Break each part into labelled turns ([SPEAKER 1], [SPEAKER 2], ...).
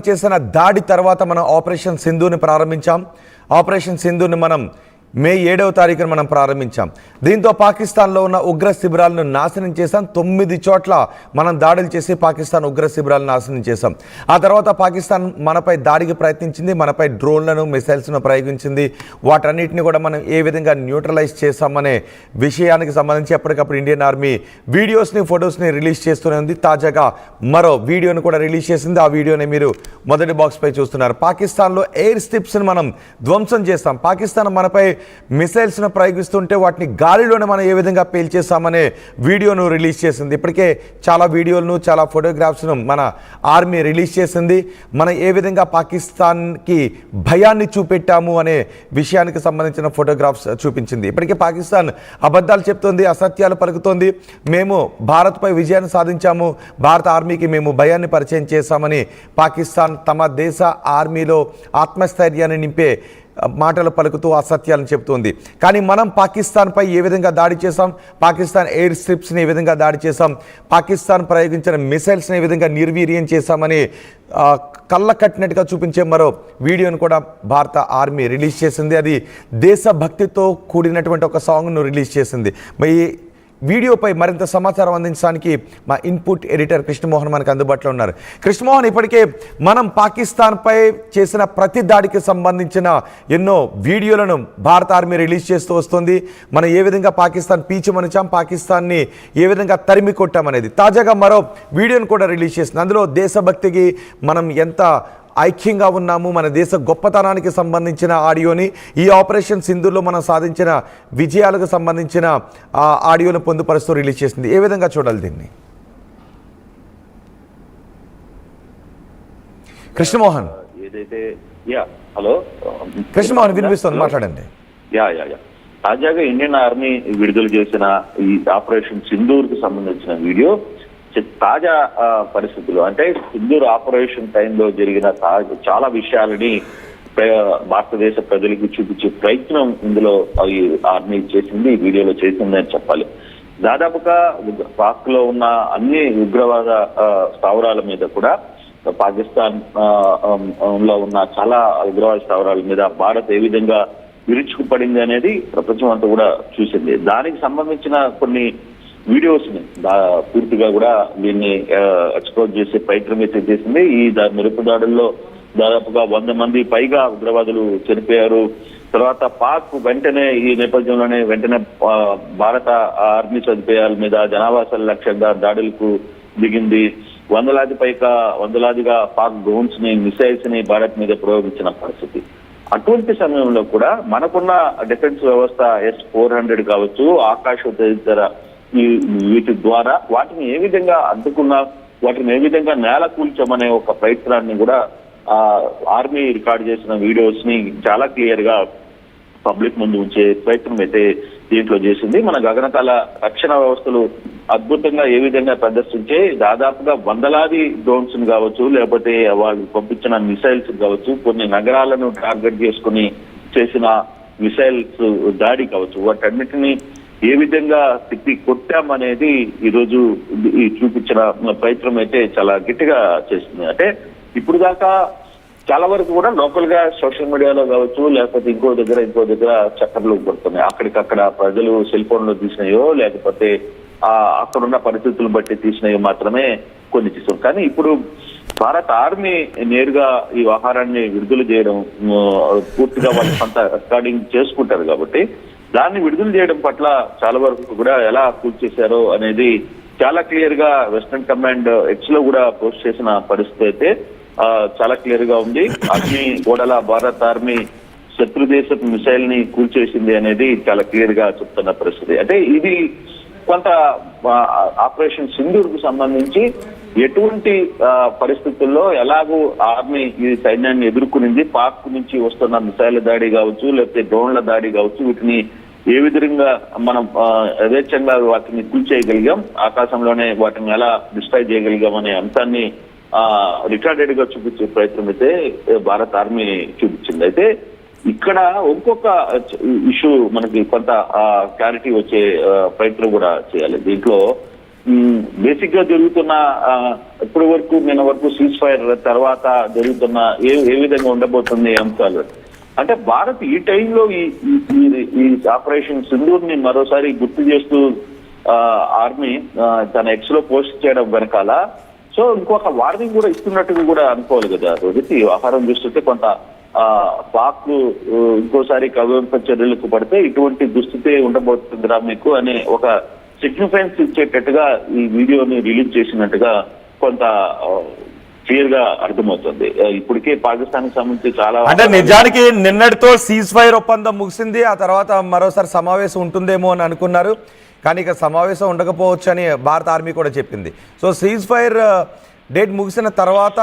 [SPEAKER 1] చేసిన దాడి తర్వాత మనం ఆపరేషన్ సింధూని ప్రారంభించాం. ఆపరేషన్ సింధూని మనం మే 7వ తారీఖున మనం ప్రారంభించాం. దీంతో పాకిస్తాన్లో ఉన్న ఉగ్ర శిబిరాలను నాశనం చేశాం. 9 చోట్ల మనం దాడులు చేసి పాకిస్తాన్ ఉగ్ర శిబిరాలను నాశనం చేశాం. ఆ తర్వాత పాకిస్తాన్ మనపై దాడికి ప్రయత్నించింది, మనపై డ్రోన్లను మిసైల్స్ను ప్రయోగించింది. వాటన్నిటిని కూడా మనం ఏ విధంగా న్యూట్రలైజ్ చేశామనే విషయానికి సంబంధించి ఎప్పటికప్పుడు ఇండియన్ ఆర్మీ వీడియోస్ని ఫొటోస్ని రిలీజ్ చేస్తూనే ఉంది. తాజాగా మరో వీడియోను కూడా రిలీజ్ చేసింది. ఆ వీడియోని మీరు మొదటి బాక్స్పై చూస్తున్నారు. పాకిస్తాన్లో ఎయిర్ స్ట్రిప్స్ని మనం ధ్వంసం చేస్తాం. పాకిస్తాన్ మనపై మిసైల్స్ను ప్రయోగిస్తుంటే వాటిని గాలిలోనే మనం ఏ విధంగా పేల్చేస్తామనే వీడియోను రిలీజ్ చేసింది. ఇప్పటికే చాలా వీడియోలను చాలా ఫోటోగ్రాఫ్స్ను మన ఆర్మీ రిలీజ్ చేసింది. మనం ఏ విధంగా పాకిస్తాన్కి భయాన్ని చూపెట్టాము అనే విషయానికి సంబంధించిన ఫోటోగ్రాఫ్స్ చూపించింది. ఇప్పటికే పాకిస్తాన్ అబద్ధాలు చెప్తోంది, అసత్యాలు పలుకుతోంది. మేము భారత్పై విజయాన్ని సాధించాము, భారత ఆర్మీకి మేము భయాన్ని పరిచయం చేశామని పాకిస్తాన్ తమ దేశ ఆర్మీలో ఆత్మస్థైర్యాన్ని నింపే మాటలు పలుకుతూ అసత్యాలను చెబుతోంది. కానీ మనం పాకిస్తాన్పై ఏ విధంగా దాడి చేశాం, పాకిస్తాన్ ఎయిర్ స్ట్రిప్స్ని ఏ విధంగా దాడి చేశాం, పాకిస్తాన్ ప్రయోగించిన మిసైల్స్ని ఏ విధంగా నిర్వీర్యం చేశామని కళ్ళ కట్టినట్టుగా చూపించే మరో వీడియోను కూడా భారత ఆర్మీ రిలీజ్ చేసింది. అది దేశభక్తితో కూడినటువంటి ఒక సాంగ్ను రిలీజ్ చేసింది. మరి వీడియోపై మరింత సమాచారం అందించడానికి మా ఇన్పుట్ ఎడిటర్ కృష్ణమోహన్ మనకు అందుబాటులో ఉన్నారు. కృష్ణమోహన్, ఇప్పటికే మనం పాకిస్తాన్పై చేసిన ప్రతి దాడికి సంబంధించిన ఎన్నో వీడియోలను భారత ఆర్మీ రిలీజ్ చేస్తూ వస్తుంది. మనం ఏ విధంగా పాకిస్తాన్ పీచుమనిచాం, పాకిస్తాన్ని ఏ విధంగా తరిమి కొట్టామనేది. తాజాగా మరో వీడియోను కూడా రిలీజ్ చేసింది. అందులో దేశభక్తికి మనం ఎంత ఐక్యంగా ఉన్నాము, మన దేశ గొప్పతనానికి సంబంధించిన ఆడియోని, ఈ ఆపరేషన్ సింధూర్లో మనం సాధించిన విజయాలకు సంబంధించిన ఆడియోను పొందుపరుస్తూ రిలీజ్ చేసింది. ఏ విధంగా చూడాలి దీన్ని? కృష్ణమోహన్,
[SPEAKER 2] ఏదైతే హలో
[SPEAKER 1] కృష్ణమోహన్ వినిపిస్తుంది, మాట్లాడండి.
[SPEAKER 2] తాజాగా ఇండియన్ ఆర్మీ విడుదల చేసిన ఈ ఆపరేషన్ సింధూర్ కు సంబంధించిన వీడియో తాజా పరిస్థితులు, అంటే సింధూర్ ఆపరేషన్ టైంలో జరిగిన చాలా విషయాలని భారతదేశ ప్రజలకు చూపించే ప్రయత్నం ఇందులో ఆర్మీ చేసింది, ఈ వీడియోలో చేసింది అని చెప్పాలి. దాదాపుగా పాక్ లో ఉన్న అన్ని ఉగ్రవాద స్థావరాల మీద కూడా, పాకిస్తాన్ లో ఉన్న చాలా ఉగ్రవాద స్థావరాల మీద భారత్ ఏ విధంగా విరుచుకుపడింది అనేది ప్రపంచం అంతా కూడా చూసింది. దానికి సంబంధించిన కొన్ని వీడియోస్ ని పూర్తిగా కూడా దీన్ని ఎక్స్పోజ్ చేసే ప్రయత్నం అయితే చేసింది. ఈ మెరుపు దాడుల్లో దాదాపుగా 100 మంది పైగా ఉగ్రవాదులు చనిపోయారు. తర్వాత పాక్ వెంటనే ఈ నేపథ్యంలోనే వెంటనే భారత ఆర్మీ సదుపాయాల మీద జనావాసాల లక్ష్యంగా దాడులకు దిగింది. వందలాదిగా పాక్ డ్రోన్స్ ని, మిసైల్స్ ని భారత్ మీద ప్రయోగించిన పరిస్థితి. అటువంటి సమయంలో కూడా మనకున్న డిఫెన్స్ వ్యవస్థ S-400 కావచ్చు, ఆకాశ తదితర వీటి ద్వారా వాటిని ఏ విధంగా అడ్డుకున్నా, వాటిని ఏ విధంగా నేల కూల్చామనే ఒక ప్రయత్నాన్ని కూడా ఆర్మీ రికార్డ్ చేసిన వీడియోస్ ని చాలా క్లియర్ గా పబ్లిక్ ముందు ఉంచే ప్రయత్నం అయితే దీంట్లో చేసింది. మన గగనతల రక్షణ వ్యవస్థలు అద్భుతంగా ఏ విధంగా ప్రదర్శించే దాదాపుగా వందలాది డ్రోన్స్ కావచ్చు, లేకపోతే వాళ్ళు పంపించిన మిసైల్స్ కావచ్చు, కొన్ని నగరాలను టార్గెట్ చేసుకుని చేసిన మిసైల్స్ దాడి కావచ్చు, వాటన్నిటిని ఏ విధంగా తిప్పి కొట్టామనేది ఈరోజు చూపించిన ప్రయత్నం అయితే చాలా గట్టిగా చేస్తుంది. అంటే ఇప్పుడు దాకా చాలా వరకు కూడా లోకల్ గా సోషల్ మీడియాలో కావచ్చు, లేకపోతే ఇంకో దగ్గర చక్కర్లు పడుతున్నాయి. అక్కడికక్కడ ప్రజలు సెల్ ఫోన్ లో తీసినాయో, లేకపోతే అక్కడున్న పరిస్థితులను బట్టి తీసినాయో మాత్రమే కొన్ని తీసాం. కానీ ఇప్పుడు భారత ఆర్మీ నేరుగా ఈ వ్యవహారాన్ని విడుదల చేయడం, పూర్తిగా వాళ్ళు కొంత రికార్డింగ్ చేసుకుంటారు కాబట్టి దాన్ని విడుదల చేయడం పట్ల చాలా వరకు కూడా ఎలా పూర్తి చేశారో అనేది చాలా క్లియర్ గా వెస్టర్న్ కమాండ్ ఎక్స్ లో కూడా పోస్ట్ చేసిన పరిస్థితి అయితే చాలా క్లియర్ గా ఉంది. అగ్ని గోడల భారత ఆర్మీ శత్రు దేశపు మిసైల్ ని కూల్చేసింది అనేది చాలా క్లియర్ గా చెప్తున్న పరిస్థితి. అంటే ఇది కొంత ఆపరేషన్ సింధూర్ కు సంబంధించి ఎటువంటి పరిస్థితుల్లో ఎలాగూ ఆర్మీ ఈ సైన్యాన్ని ఎదుర్కొనింది, పాక్ నుంచి వస్తున్న మిసైల్ దాడి కావచ్చు, లేకపోతే డ్రోన్ల దాడి కావచ్చు, వీటిని ఏ విధంగా మనం యథేచ్ఛంగా వాటిని కూల్చేయగలిగాం, ఆకాశంలోనే వాటిని ఎలా డిస్ట్రాయ్ చేయగలిగాం అనే అంశాన్ని రికార్డెడ్ గా చూపించే ప్రయత్నం అయితే భారత ఆర్మీ చూపించింది. అయితే ఇక్కడ ఇంకొక ఇష్యూ మనకి కొంత క్లారిటీ వచ్చే ప్రయత్నం కూడా చేయాలి. దీంట్లో బేసిక్ గా జరుగుతున్న ఇప్పటి వరకు నిన్న వరకు సీజ్ ఫైర్ తర్వాత జరుగుతున్న ఏ విధంగా ఉండబోతుంది ఈ అంశాలు. అంటే భారత్ ఈ టైంలో ఈ ఆపరేషన్ సింధూర్ ని మరోసారి గుర్తు చేస్తూ ఆర్మీ తన ఎక్స్ లో పోస్ట్ చేయడం వెనకాల సో ఇంకొక వార్నింగ్ కూడా ఇస్తున్నట్టుగా కూడా అనుకోవాలి కదా రోహిత్. ఈ వ్యవహారం చూస్తుంటే కొంత పాక్ ఇంకోసారి కవింప చర్యలకు పడితే ఇటువంటి దుస్థితి ఉండబోతుందిరా మీకు అనే ఒక సిగ్నిఫైన్స్ ఇచ్చేటట్టుగా ఈ వీడియోని రిలీజ్ చేసినట్టుగా కొంత క్లియర్ గా అర్థమవుతుంది. ఇప్పటికే పాకిస్తాన్ కి సంబంధించి చాలా
[SPEAKER 1] అంటే నిజానికి నిన్నటితో సీజ్ ఫైర్ ఒప్పందం ముగిసింది. ఆ తర్వాత మరోసారి సమావేశం ఉంటుందేమో అని అనుకున్నారు, కానీ ఇక సమావేశం ఉండకపోవచ్చు అని భారత ఆర్మీ కూడా చెప్పింది. సో సీజ్ ఫైర్ డేట్ ముగిసిన తర్వాత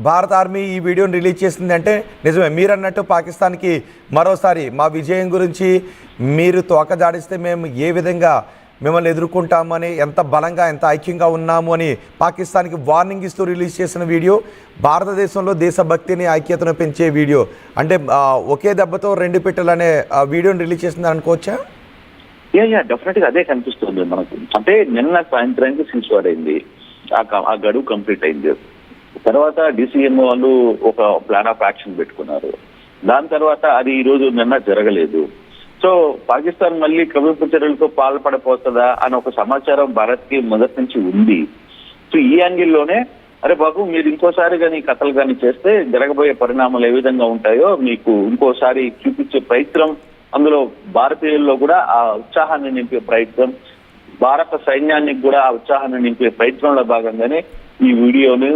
[SPEAKER 1] భారత ఆర్మీ ఈ వీడియోని రిలీజ్ చేసింది అంటే నిజమే మీరు అన్నట్టు పాకిస్తాన్కి మరోసారి మా విజయం గురించి మీరు తోక జాడిస్తే మేము ఏ విధంగా మిమ్మల్ని ఎదుర్కొంటామని, ఎంత బలంగా ఎంత ఐక్యంగా ఉన్నాము అని పాకిస్తాన్కి వార్నింగ్ ఇస్తూ రిలీజ్ చేసిన వీడియో భారతదేశంలో దేశభక్తిని ఐక్యతను పెంచే వీడియో. అంటే ఒకే దెబ్బతో రెండు పిట్టలు అనే వీడియోని రిలీజ్ చేసిందని అనుకోవచ్చా?
[SPEAKER 2] డెఫినెట్ గా అదే కనిపిస్తుంది మనకు. అంటే నిన్న సాయంత్రానికి సీజ్ ఫైర్ అయింది, ఆ గడువు కంప్లీట్ అయింది. తర్వాత డిసిఎం వాళ్ళు ఒక ప్లాన్ ఆఫ్ యాక్షన్ పెట్టుకున్నారు. దాని తర్వాత అది ఈ రోజు నిన్న జరగలేదు. సో పాకిస్తాన్ మళ్ళీ కవింపు చర్యలతో పాల్పడపోతుందా అని ఒక సమాచారం భారత్ కి మొదటి నుంచి ఉంది. సో ఈ యాంగిల్లోనే అరే బాబు మీరు ఇంకోసారి కానీ కథలు కానీ చేస్తే జరగబోయే పరిణామాలు ఏ విధంగా ఉంటాయో మీకు ఇంకోసారి చూపించే ప్రయత్నం, అందులో భారతీయుల్లో కూడా ఆ ఉత్సాహాన్ని నింపే ప్రయత్నం, భారత సైన్యానికి కూడా ఆ ఉత్సాహాన్ని నింపే ప్రయత్నంలో భాగంగానే ఈ వీడియోని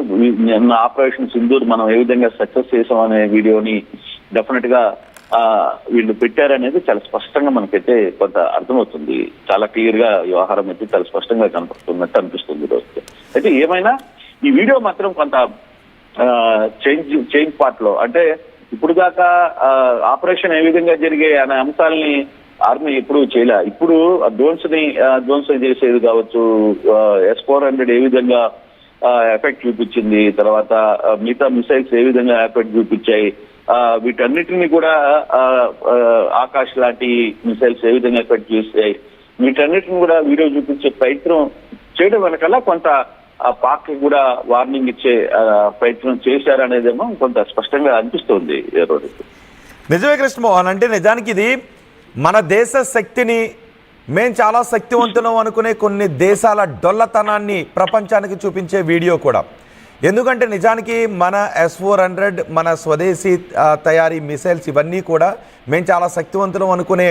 [SPEAKER 2] ఆపరేషన్ సింధూర్ మనం ఏ విధంగా సక్సెస్ చేసాం అనే వీడియోని డెఫినెట్ గా వీళ్ళు పెట్టారనేది చాలా స్పష్టంగా మనకైతే కొంత అర్థమవుతుంది. చాలా క్లియర్ గా వ్యవహారం అయితే చాలా స్పష్టంగా కనపడుతున్నట్టు అనిపిస్తుంది రోజు. అయితే ఏమైనా ఈ వీడియో మాత్రం కొంత చేంజ్ పార్ట్ లో, అంటే ఇప్పుడు దాకా ఆపరేషన్ ఏ విధంగా జరిగే అనే అంశాలని ఆర్మీ ఎప్పుడు చేయలే. ఇప్పుడు ధ్వంసం చేసేది కావచ్చు, S-400 ఏ విధంగా ఎఫెక్ట్ చూపించింది, తర్వాత మిగతా మిసైల్స్ ఏ విధంగా ఎఫెక్ట్ చూపించాయి, వీటన్నిటిని కూడా ఆకాశ్ లాంటి మిసైల్స్ ఏ విధంగా ఎఫెక్ట్ చేస్తాయి, వీటన్నిటిని కూడా వీడియో చూపించే ప్రయత్నం చేయడం వెనకాల కొంత పాక్ కూడా వార్నింగ్ ఇచ్చే ప్రయత్నం చేశారనేదేమో కొంత స్పష్టంగా అనిపిస్తోంది.
[SPEAKER 1] నిజమే కృష్ణమోహన్, అంటే నిజానికి ఇది మన దేశ శక్తిని, మేము చాలా శక్తివంతులం అనుకునే కొన్ని దేశాల డొల్లతనాన్ని ప్రపంచానికి చూపించే వీడియో కూడా. ఎందుకంటే నిజానికి మన S-400 మన స్వదేశీ తయారీ మిసైల్స్ ఇవన్నీ కూడా మేము చాలా శక్తివంతులం అనుకునే